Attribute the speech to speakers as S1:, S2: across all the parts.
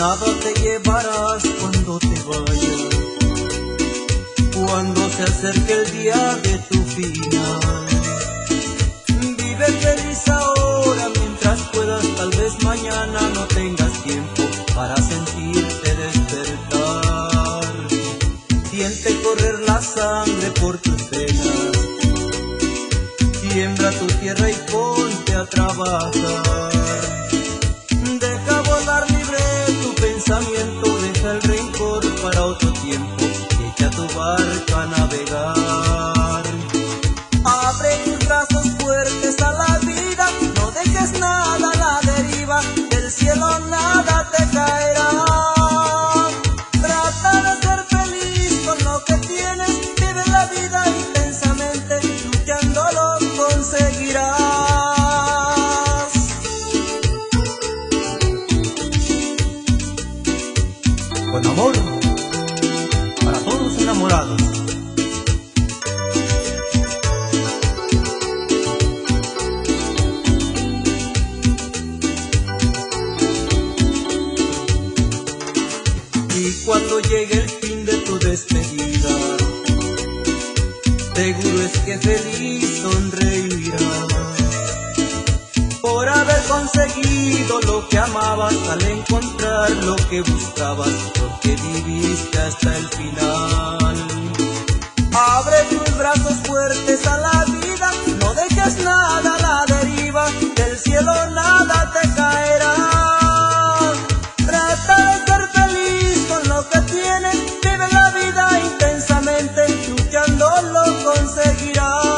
S1: nada te llevarás cuando te vayas, cuando se acerque el día de tu final. Vive feliz ahora mientras puedas, tal vez mañana no tengas tiempo para sentirte despertar. Siente correr la sangre por tus venas, siembra tu tierra y ponte a trabajar. Deja volar libre tu pensamiento, deja el rencor para otro tiempo y echa tu barca a navegar. Abre tus brazos fuertes a la vida, no dejes nada a la deriva, del cielo nada te caerá. Trata de ser feliz con lo que tienes, vive la vida intensamente, luchando lo conseguirás. Con amor para todos los enamorados. Y cuando llegue el fin de tu despedida, seguro es que feliz sonreirás por haber conseguido lo que amabas, al encontrar lo que buscabas, porque viviste hasta el final. Abre tus brazos fuertes a la vida, no dejes nada a la deriva, del cielo nada te caerá. Trata de ser feliz con lo que tienes, vive la vida intensamente, luchando lo conseguirás.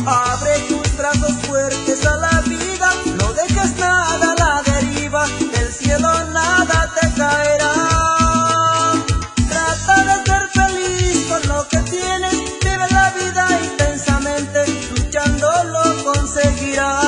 S1: Abre tus brazos fuertes a la vida, no dejes nada a la deriva, del cielo nada te caerá. Trata de ser feliz con lo que tienes, vive la vida intensamente, luchando lo conseguirás.